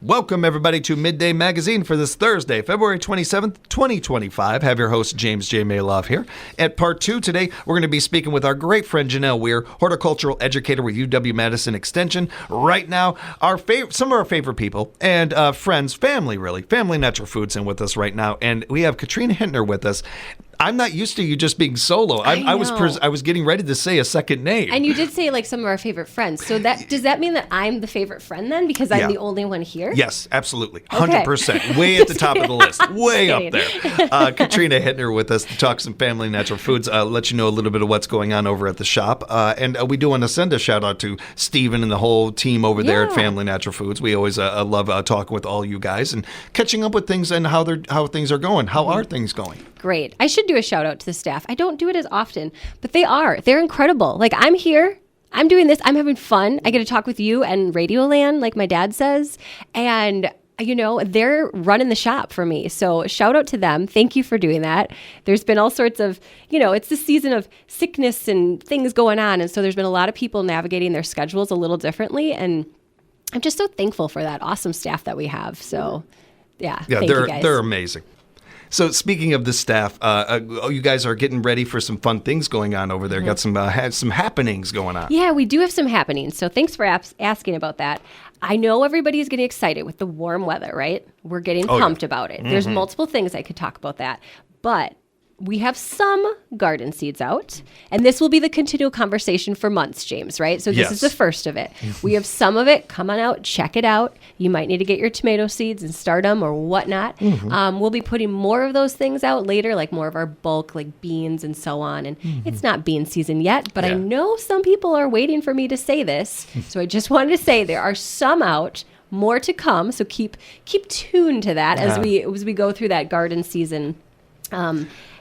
Welcome, everybody, to Midday Magazine for this Thursday, February 27th, 2025. Have your host, James J. Maloff, here. At part 2 today, we're going to be speaking with our great friend, Janelle Weir, horticultural educator with UW-Madison Extension. Right now, some of our favorite people and friends, family, really, Family Natural Foods in with us right now. And we have Katrina Hintner with us. I'm not used to you just being solo. I was getting ready to say a second name. And you did say like some of our favorite friends. So does that mean that I'm the favorite friend then because I'm the only one here? Yes, absolutely. 100%. Way at the top of the list. Way up there. Katrina Hintner with us to talk some Family Natural Foods. Let you know a little bit of what's going on over at the shop. And we do want to send a shout out to Steven and the whole team over there at Family Natural Foods. We always love talking with all you guys and catching up with things and how things are going. How are things going? Great. I should do a shout out to the staff. I don't do it as often, but they're incredible. Like, I'm here, I'm doing this, I'm having fun. I get to talk with you and Radioland, like my dad says. And, they're running the shop for me. So shout out to them. Thank you for doing that. There's been all sorts of, it's the season of sickness and things going on. And so there's been a lot of people navigating their schedules a little differently. And I'm just so thankful for that awesome staff that we have. So, thank you guys. They're amazing. So speaking of the staff, you guys are getting ready for some fun things going on over there. Got some happenings going on. Yeah, we do have some happenings. So thanks for asking about that. I know everybody's getting excited with the warm weather, right? We're getting pumped about it. There's multiple things I could talk about that. But we have some garden seeds out, and this will be the continual conversation for months, James, right? So this is the first of it. We have some of it. Come on out, check it out. You might need to get your tomato seeds and start them or whatnot. We'll be putting more of those things out later, like more of our bulk, like beans and so on. And it's not bean season yet, but I know some people are waiting for me to say this. So I just wanted to say there are some out. More to come, so keep tuned to that as we go through that garden season.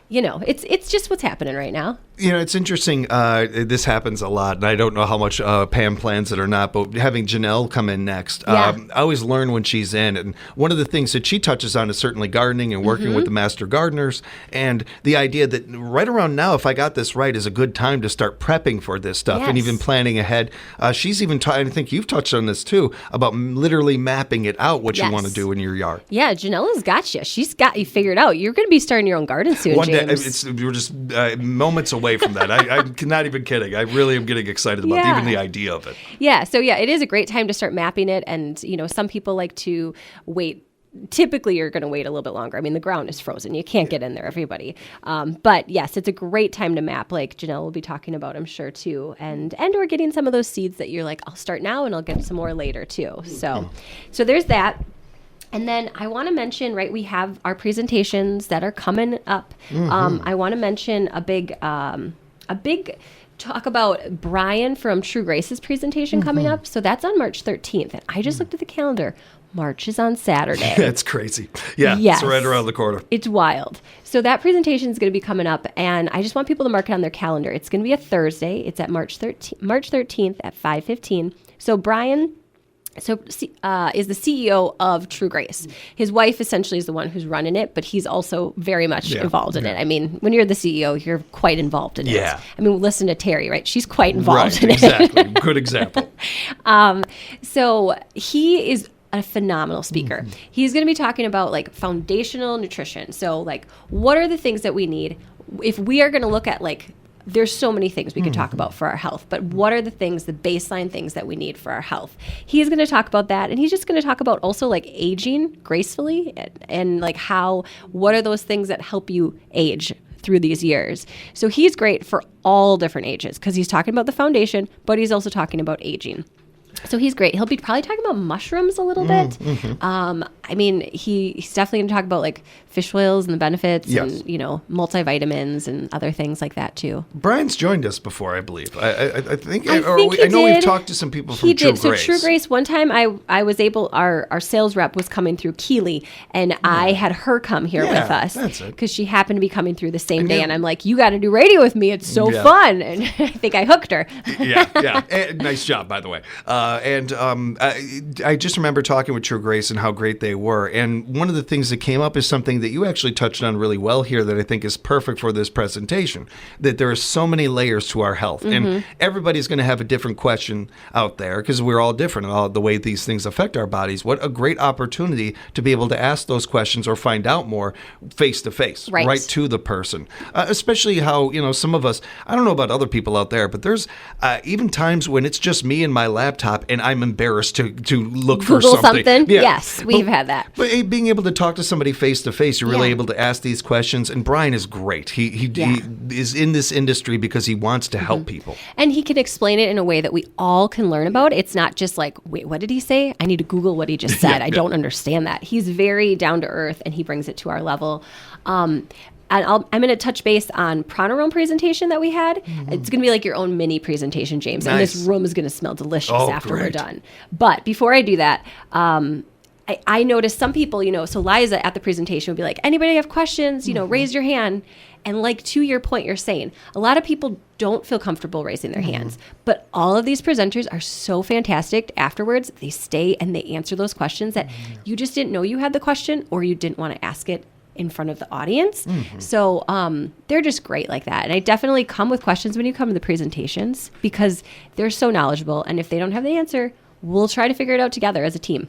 It's just what's happening right now. It's interesting. This happens a lot, and I don't know how much Pam plans it or not, but having Janelle come in next, I always learn when she's in. And one of the things that she touches on is certainly gardening and working with the master gardeners, and the idea that right around now, if I got this right, is a good time to start prepping for this stuff and even planning ahead. She's even, I think you've touched on this too, about literally mapping it out, what you want to do in your yard. Yeah, Janella's got you. She's got you figured out. You're going to be starting your own garden soon, James. We're just moments away from that. I'm not even kidding. I really am getting excited about even the idea of it. Yeah. So it is a great time to start mapping it. And, some people like to wait. Typically, you're going to wait a little bit longer. I mean, the ground is frozen. You can't get in there, everybody. But yes, it's a great time to map, like Janelle will be talking about, I'm sure, too. And we're getting some of those seeds that you're like, I'll start now and I'll get some more later, too. So there's that. And then I want to mention, right, we have our presentations that are coming up. I want to mention a big talk about Brian from True Grace's presentation coming up. So that's on March 13th. And I just looked at the calendar. March is on Saturday. That's crazy. Yeah, yes. It's right around the corner. It's wild. So that presentation is going to be coming up, and I just want people to mark it on their calendar. It's going to be a Thursday. It's at March 13th at 5:15. So Brian is the CEO of True Grace. His wife essentially is the one who's running it, but he's also very much involved in it. I mean, when you're the CEO, you're quite involved in it. I mean, listen to Terry, right? She's quite involved in it. Exactly. Good example. So he is a phenomenal speaker. He's going to be talking about like foundational nutrition. So like, what are the things that we need if we are going to look at like, there's so many things we can talk about for our health, but what are the baseline things that we need for our health? He's going to talk about that, and he's just going to talk about also like aging gracefully and like what are those things that help you age through these years. So he's great for all different ages because he's talking about the foundation, but he's also talking about aging. So he's great. He'll be probably talking about mushrooms a little bit. I mean, he's definitely going to talk about like fish oils and the benefits and, multivitamins and other things like that too. Brian's joined us before, I believe. I think I know we've talked to some people from True Grace. So True Grace, one time I was able, our sales rep was coming through Keeley, and I had her come here with us because she happened to be coming through the same day. And I'm like, you got to do radio with me. It's so fun. And I think I hooked her. Nice job, by the way. I just remember talking with True Grace and how great they were. And one of the things that came up is something that you actually touched on really well here that I think is perfect for this presentation, that there are so many layers to our health. And everybody's going to have a different question out there because we're all different in all the way these things affect our bodies. What a great opportunity to be able to ask those questions or find out more face to face, right to the person. Especially how, some of us, I don't know about other people out there, but there's even times when it's just me and my laptop and I'm embarrassed to look for Google something. Yeah. Yes, we've had that. But being able to talk to somebody face to face, you're really able to ask these questions. And Brian is great. He is in this industry because he wants to help people. And he can explain it in a way that we all can learn about. It's not just like, wait, what did he say? I need to Google what he just said. I don't understand that. He's very down to earth and he brings it to our level. And I'm going to touch base on Pranarome presentation that we had. It's going to be like your own mini presentation, James. Nice. And this room is going to smell delicious after we're great. done. But before I do that, I noticed some people, so Liza at the presentation would be like, anybody have questions, raise your hand. And like to your point, you're saying, a lot of people don't feel comfortable raising their hands. But all of these presenters are so fantastic afterwards. They stay and they answer those questions that you just didn't know you had the question or you didn't want to ask it in front of the audience. So they're just great like that. And I definitely come with questions when you come to the presentations because they're so knowledgeable. And if they don't have the answer, we'll try to figure it out together as a team.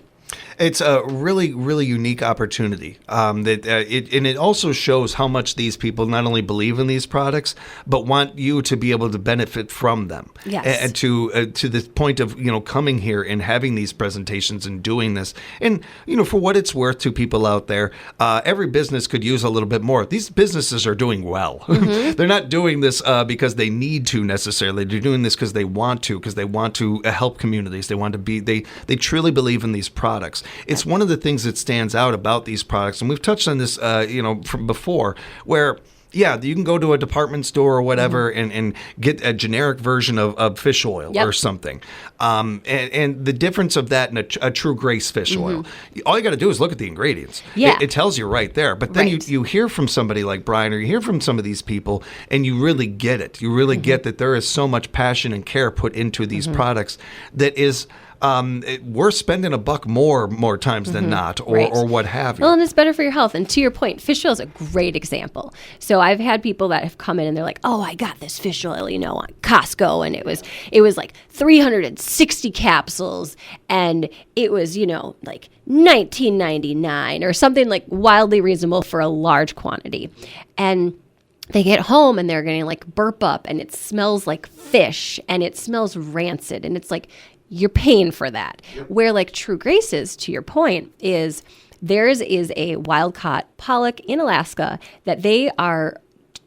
It's a really, really unique opportunity. It also shows how much these people not only believe in these products, but want you to be able to benefit from them. Yes. And to the point of coming here and having these presentations and doing this. And for what it's worth to people out there, every business could use a little bit more. These businesses are doing well. They're not doing this because they need to necessarily. They're doing this because they want to help communities. They want to be. They truly believe in these products. It's one of the things that stands out about these products, and we've touched on this, from before, where you can go to a department store or whatever and get a generic version of fish oil or something. And the difference of that and a True Grace fish oil, all you got to do is look at the ingredients. Yeah. It tells you right there. But then you hear from somebody like Brian or you hear from some of these people and you really get it. You really get that there is so much passion and care put into these products that is... we're spending $1 more times than not, or what have you. Well, and it's better for your health. And to your point, fish oil is a great example. So I've had people that have come in and they're like, "Oh, I got this fish oil, on Costco, and it was like 360 capsules, and it was, like $19.99 or something like wildly reasonable for a large quantity." And they get home and they're getting like burp up, and it smells like fish, and it smells rancid, and it's like, you're paying for that. Where like True Grace is, to your point, is theirs is a wild-caught pollock in Alaska that they are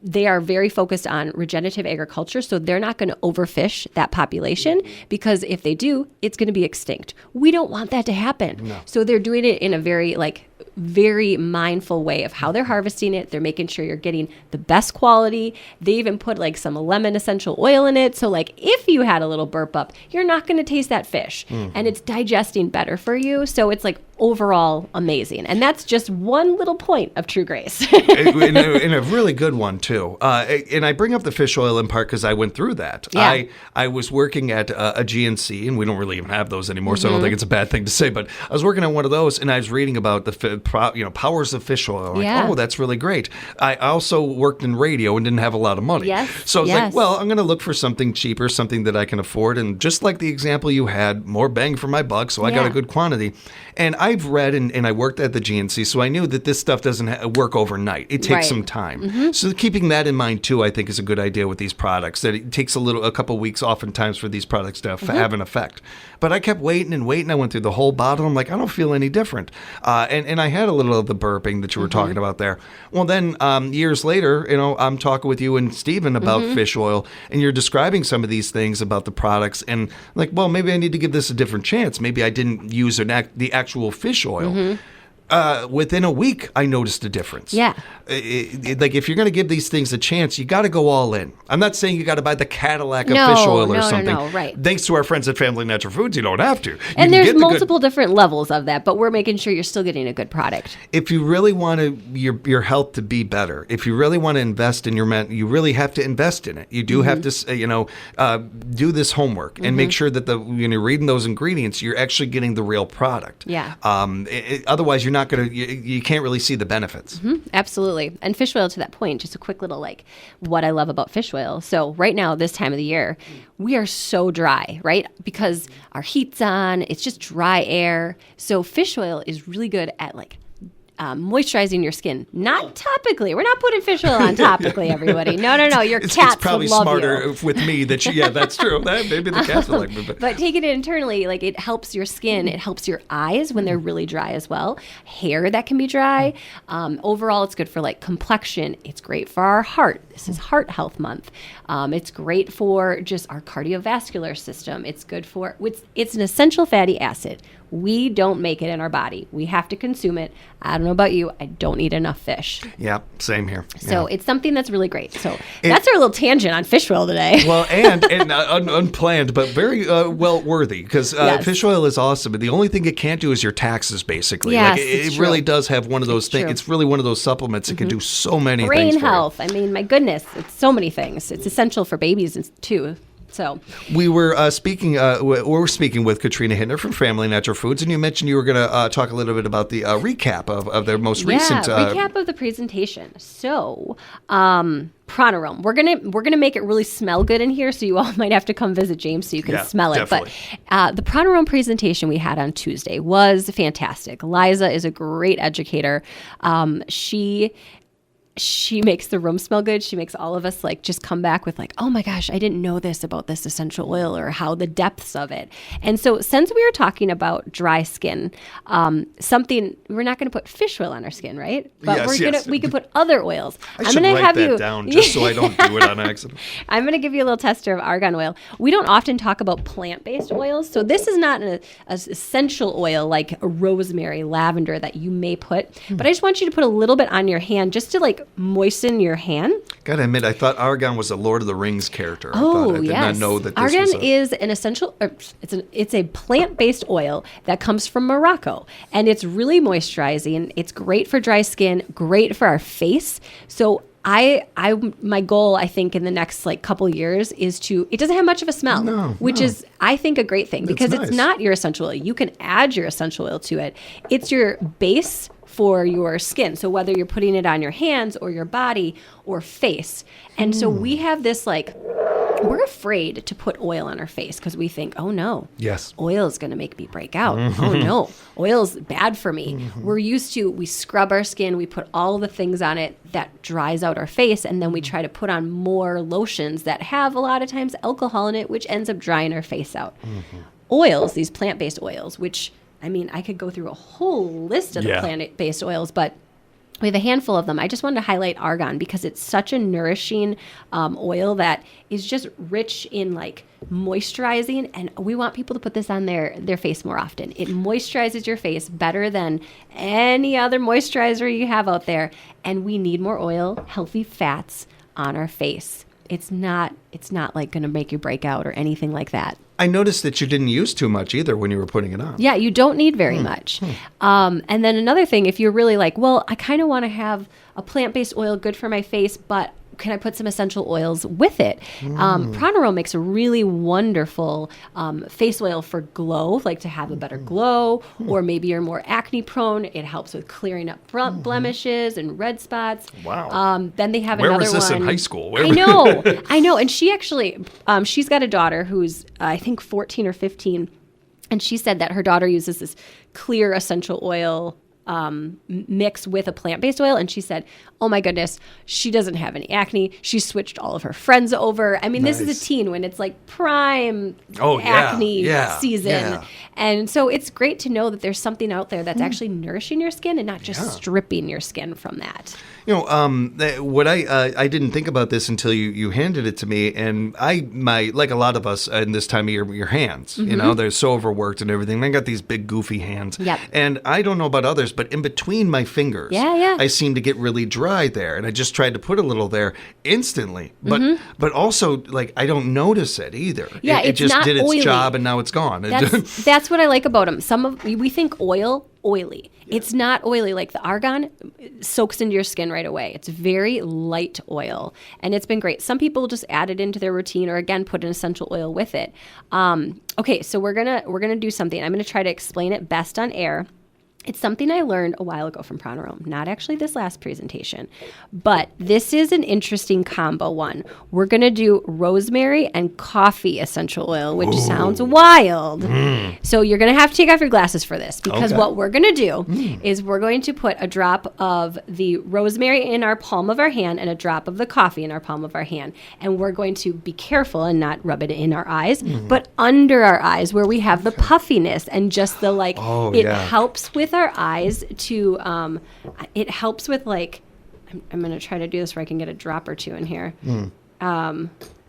very focused on regenerative agriculture, so they're not going to overfish that population because if they do, it's going to be extinct. We don't want that to happen. No. So they're doing it in a very mindful way of how they're harvesting it. They're making sure you're getting the best quality. They even put like some lemon essential oil in it. So like if you had a little burp up, you're not going to taste that fish and it's digesting better for you. So it's like overall amazing. And that's just one little point of True Grace. and a really good one too. And I bring up the fish oil in part because I went through that. Yeah. I was working at a GNC, and we don't really even have those anymore, so I don't think it's a bad thing to say, but I was working on one of those and I was reading about the powers of fish oil. Like, oh, that's really great. I also worked in radio and didn't have a lot of money. Yes. So I was like, well, I'm going to look for something cheaper, something that I can afford. And just like the example you had, more bang for my buck. So I got a good quantity. And I've read and I worked at the GNC, so I knew that this stuff doesn't work overnight. It takes some time. So keeping that in mind too, I think is a good idea with these products, that it takes a couple weeks oftentimes for these products to have an effect. But I kept waiting and waiting. I went through the whole bottle. I'm like, I don't feel any different. And I had a little of the burping that you were talking about there. Well, then years later, I'm talking with you and Stephen about fish oil, and you're describing some of these things about the products, and like, well, maybe I need to give this a different chance. Maybe I didn't use the actual fish oil. within a week, I noticed a difference. Yeah. Like if you're going to give these things a chance, you got to go all in. I'm not saying you got to buy the Cadillac of No, fish oil or no, something. no, right. Thanks to our friends at Family Natural Foods, you don't have to. You And can there's get the good- multiple different levels of that, but we're making sure you're still getting a good product. If you really want your health to be better, if you really want to invest in your you really have to invest in it. You do have to, do this homework and make sure that when you're reading those ingredients, you're actually getting the real product. Yeah. Otherwise, you're not going to. You can't really see the benefits. Absolutely. And fish oil, to that point, just a quick little what I love about fish oil. So right now, this time of the year, we are so dry, right? Because our heat's on, it's just dry air. So fish oil is really good at moisturizing your skin. Not topically. We're not putting fish oil on topically, everybody. No. Your It's cats probably would love smarter you. with me that yeah, that's true. Maybe the cats would like me. But taking it internally, it helps your skin. It helps your eyes when they're really dry as well. Hair that can be dry. Overall, it's good for complexion. It's great for our heart. This is Heart Health Month. It's great for just our cardiovascular system. It's good for, it's an essential fatty acid. We don't make it in our body. We have to consume it. I don't know about you. I don't eat enough fish. Yeah, same here. So it's something that's really great. So that's our little tangent on fish oil today. Well, and unplanned, but very well worthy because Yes. fish oil is awesome. But the only thing it can't do is your taxes, basically. Yes, it it's really true. does have one of those things. true. It's really one of those supplements that can do so many Brain things. for you. health. I mean, my goodness, it's so many things. It's essential for babies too. So We were speaking. We're speaking with Katrina Hittner from Family Natural Foods, and you mentioned you were going to talk a little bit about the recap of their most recent. recap of the presentation. So Pronarome. We're gonna make it really smell good in here, so you all might have to come visit James so you can Yeah, smell it. definitely. But the Pronarome presentation we had on Tuesday was fantastic. Liza is a great educator. She makes the room smell good. She makes all of us just come back with oh my gosh, I didn't know this about this essential oil or how the depths of it. And so since we were talking about dry skin, something we're not going to put fish oil on our skin, right? But Yes. we can put other oils. I should write that down just so I don't do it on accident. I'm going to give you a little tester of argan oil. We don't often talk about plant-based oils, so this is not an essential oil like a rosemary, lavender that you may put. But I just want you to put a little bit on your hand just to moisten your hand. Gotta admit, I thought argan was a Lord of the Rings character. I did yes. not know that this argan was is an essential. It's a plant-based oil that comes from Morocco, and it's really moisturizing. It's great for dry skin, great for our face. So my goal, I think, in the next couple years is it doesn't have much of a smell, which is, I think, a great thing because nice. it's not your essential oil. You can add your essential oil to it. It's your base for your skin. So whether you're putting it on your hands or your body or face. And so we have this we're afraid to put oil on our face because we think, oh no, Yes. oil is going to make me break out. Oh no, oil's bad for me. We scrub our skin, we put all the things on it that dries out our face, and then we try to put on more lotions that have a lot of times alcohol in it, which ends up drying our face out. Oils, these plant-based oils, which, I mean, I could go through a whole list of the plant-based oils, but we have a handful of them. I just wanted to highlight argan because it's such a nourishing oil that is just rich in moisturizing, and we want people to put this on their face more often. It moisturizes your face better than any other moisturizer you have out there, and we need more oil, healthy fats on our face. It's not going to make you break out or anything like that. I noticed that you didn't use too much either when you were putting it on. Yeah, you don't need very much. And then another thing, if you're really well, I kind of want to have a plant-based oil good for my face, but can I put some essential oils with it? Pronarome makes a really wonderful face oil for glow, to have a better glow, or maybe you're more acne prone. It helps with clearing up blemishes and red spots. Wow. Then they have Where another was this one. in high school? I know. And she actually, she's got a daughter who's, I think, 14 or 15. And she said that her daughter uses this clear essential oil mix with a plant-based oil, and she said, oh my goodness, she doesn't have any acne. She switched all of her friends over. I mean, This is a teen when it's prime acne season. Yeah. And so it's great to know that there's something out there that's actually nourishing your skin and not just stripping your skin from that. What I didn't think about this until you handed it to me, and like a lot of us in this time of year, your hands, they're so overworked and everything. I got these big goofy hands. Yep. And I don't know about others, but but in between my fingers, Yeah. I seem to get really dry there. And I just tried to put a little there instantly. But also, like, I don't notice it either. Yeah, it it's just not did its oily. job and now it's gone. That's what I like about them. We think oily. It's not oily. Like the argan soaks into your skin right away. It's very light oil, and it's been great. Some people just add it into their routine, or again put an essential oil with it. Okay, so we're gonna do something. I'm gonna try to explain it best on air. It's something I learned a while ago from Prana Rome, not actually this last presentation, but this is an interesting combo one. We're going to do rosemary and coffee essential oil, which sounds wild. So you're going to have to take off your glasses for this, because what we're going to do is we're going to put a drop of the rosemary in our palm of our hand and a drop of the coffee in our palm of our hand. And we're going to be careful and not rub it in our eyes, but under our eyes where we have the puffiness and just the helps with our eyes to it helps with like I'm going to try to do this where I can get a drop or two in here.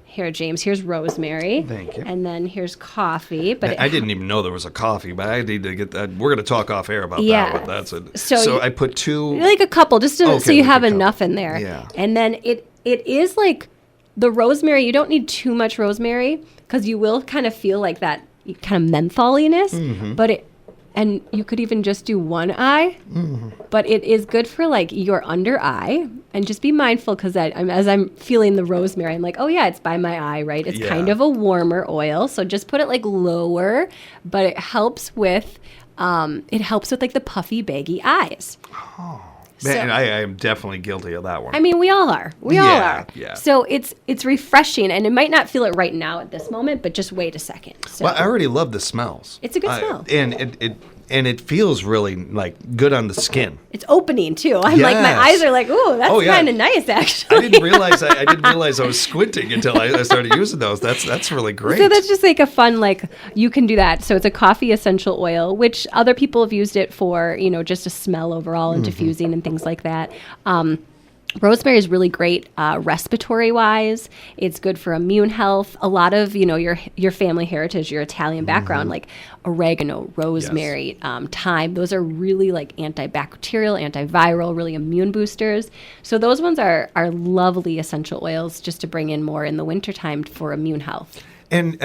Here, James, here's rosemary. Thank you. And then here's coffee. But I didn't even know there was a coffee, but I need to get that. We're going to talk off air about Yeah. that. That's it. So I put two. like a couple, just so Okay, you like have a couple. enough in there. Yeah. And then it is like the rosemary. You don't need too much rosemary because you will kind of feel like that kind of mentholiness. But and you could even just do one eye, but it is good for like your under eye. And just be mindful, because as I'm feeling the rosemary, I'm like, oh yeah, it's by my eye, right? It's kind of a warmer oil, so just put it like lower. But it helps with like the puffy, baggy eyes. Man, I am definitely guilty of that one. I mean, we all are. We all are. Yeah. So it's refreshing, and it might not feel it right now at this moment, but just wait a second. So Well, I already love the smells. It's a good smell. And it feels really like good on the skin. it's opening too. I'm like, my Yes. eyes are like, ooh, that's Oh, yeah. kind of nice, actually. I didn't realize I was squinting until I started using those. That's really great. So that's just like a fun, like, you can do that. So it's a coffee essential oil, which other people have used it for, just a smell overall and diffusing and things like that. Rosemary is really great respiratory wise. It's good for immune health. A lot of, your family heritage, your Italian background, like oregano, rosemary, thyme, those are really like antibacterial, antiviral, really immune boosters. So those ones are lovely essential oils just to bring in more in the wintertime for immune health. And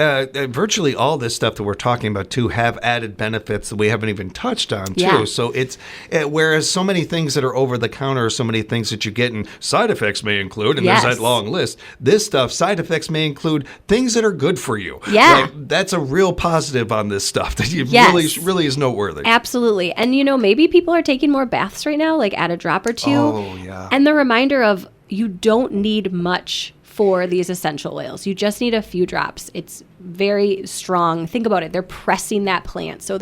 virtually all this stuff that we're talking about, too, have added benefits that we haven't even touched on, too. Yeah. So it's, whereas so many things that are over the counter, so many things that you get, and side effects may include, and Yes. there's that long list. This stuff, side effects may include things that are good for you. Yeah. Like, that's a real positive on this stuff that you Yes. really is noteworthy. Absolutely. And, maybe people are taking more baths right now, like add a drop or two. Oh, yeah. And the reminder of you don't need much for these essential oils. You just need a few drops. It's very strong. Think about it. They're pressing that plant. So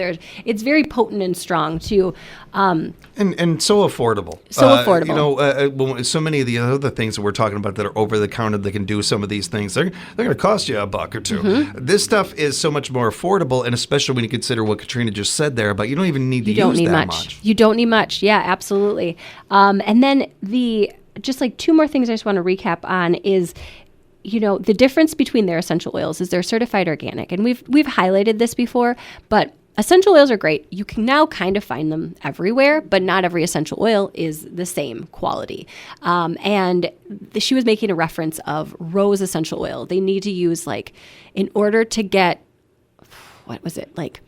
it's very potent and strong too. And so affordable. So affordable. So many of the other things that we're talking about that are over the counter that can do some of these things, they're going to cost you $1 or $2. Mm-hmm. This stuff is so much more affordable, and especially when you consider what Katrina just said there, but you don't even need to You don't use need that much. You don't need much. Yeah, absolutely. And then just like two more things I just want to recap on is, the difference between their essential oils is they're certified organic. And we've highlighted this before, but essential oils are great. You can now kind of find them everywhere, but not every essential oil is the same quality. And she was making a reference of rose essential oil. They need to use in order to get, what was it? Like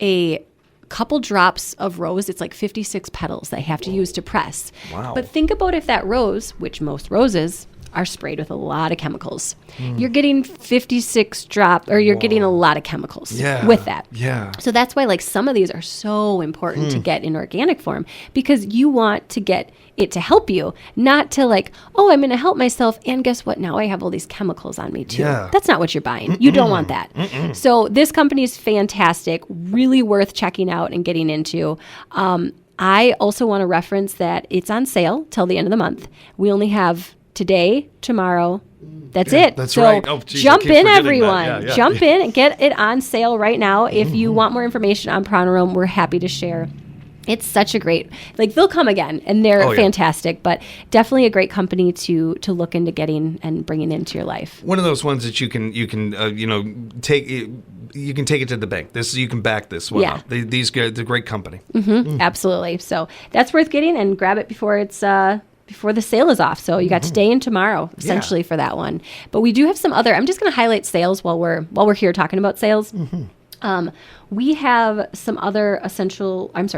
a couple drops of rose, it's like 56 petals they have to use to press. Wow. But think about if that rose, which most roses are sprayed with a lot of chemicals. You're getting 56 you're getting a lot of chemicals with that. Yeah. So that's why some of these are so important to get in organic form, because you want to get it to help you, not to I'm going to help myself, and guess what? Now I have all these chemicals on me too. Yeah. That's not what you're buying. You don't want that. So this company is fantastic, really worth checking out and getting into. I also want to reference that it's on sale till the end of the month. We only have today, tomorrow. That's it. That's so right. Oh, geez, I jump keep in, forgetting everyone. that. Yeah. Jump in and get it on sale right now. If you want more information on Prana Rome, we're happy to share It's such a great, like they'll come again and they're Oh, yeah. fantastic, but definitely a great company to look into getting and bringing into your life. One of those ones that you can take. You can take it to the bank. You can back this one Yeah. up. These guys, they're a great company. Absolutely. So that's worth getting, and grab it before it's before the sale is off. So you got today and tomorrow essentially for that one. But we do have some other. I'm just going to highlight sales while we're here talking about sales. We have some other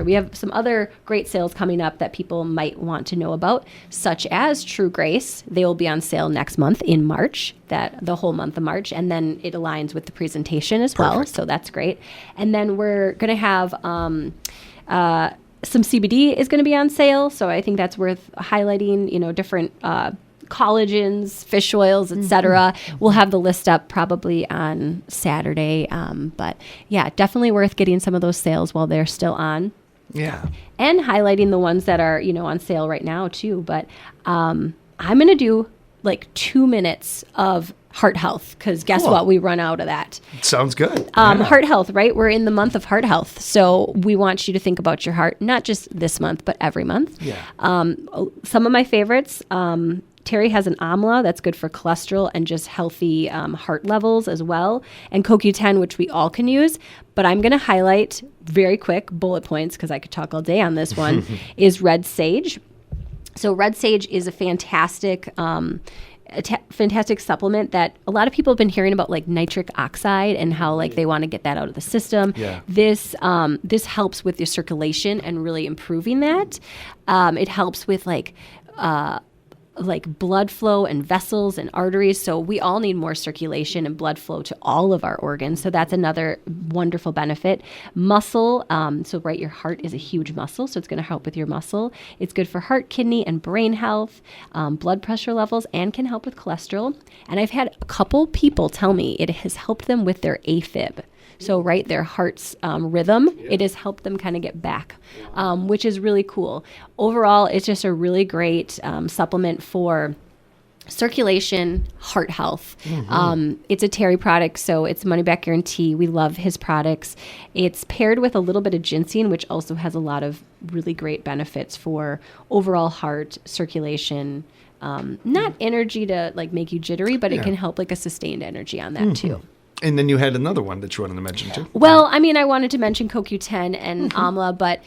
we have some other great sales coming up that people might want to know about, such as True Grace. They will be on sale next month in March, the whole month of March, and then it aligns with the presentation as well. So that's great. And then we're going to have some CBD is going to be on sale. So I think that's worth highlighting, different collagens, fish oils, etc. We'll have the list up probably on Saturday. But yeah, definitely worth getting some of those sales while they're still on. Yeah. And highlighting the ones that are, on sale right now too. But I'm going to do like 2 minutes of heart health, because guess Cool. what? We run out of that. Sounds good. Heart health, right? We're in the month of heart health. So we want you to think about your heart, not just this month, but every month. Yeah. Some of my favorites, Terry has an amla that's good for cholesterol and just healthy heart levels as well. And CoQ10, which we all can use. But I'm going to highlight very quick bullet points, because I could talk all day on this one, is red sage. So red sage is a fantastic fantastic supplement that a lot of people have been hearing about, like nitric oxide, and how like they want to get that out of the system. Yeah. This helps with your circulation and really improving that. It helps with like blood flow and vessels and arteries. So we all need more circulation and blood flow to all of our organs. So that's another wonderful benefit. Muscle. So right, your heart is a huge muscle. So it's going to help with your muscle. It's good for heart, kidney, and brain health, blood pressure levels, and can help with cholesterol. And I've had a couple people tell me it has helped them with their AFib. So, right, their heart's rhythm, it has helped them kind of get back, which is really cool. Overall, it's just a really great supplement for circulation, heart health. It's a Terry product, so it's money back guarantee. We love his products. It's paired with a little bit of ginseng, which also has a lot of really great benefits for overall heart circulation. Not energy to like make you jittery, but it can help like a sustained energy on that too. And then you had another one that you wanted to mention too. Well, I mean, I wanted to mention CoQ10 and Amla, but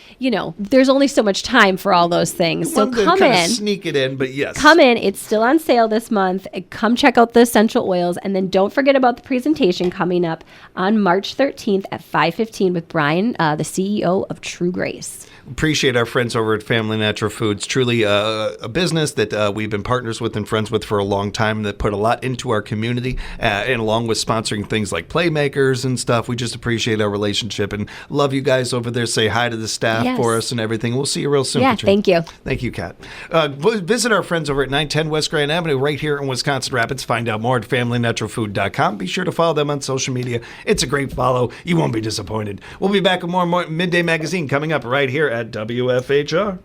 there's only so much time for all those things. So Wanted to come kinda in. sneak it in, but yes. Come in. It's still on sale this month. Come check out the essential oils. And then don't forget about the presentation coming up on March 13th at 5:15 with Brian, the CEO of True Grace. Appreciate our friends over at Family Natural Foods. Truly a business that we've been partners with and friends with for a long time, that put a lot into our community, and along with sponsoring things like Playmakers and stuff. We just appreciate our relationship and love you guys over there. Say hi to the staff Yes. for us and everything. We'll see you real soon. Yeah, Katrina. thank you. Thank you, Kat. Visit our friends over at 910 West Grand Avenue right here in Wisconsin Rapids. Find out more at FamilyNaturalFood.com. Be sure to follow them on social media. It's a great follow. You won't be disappointed. We'll be back with more Midday Magazine coming up right here at WFHR.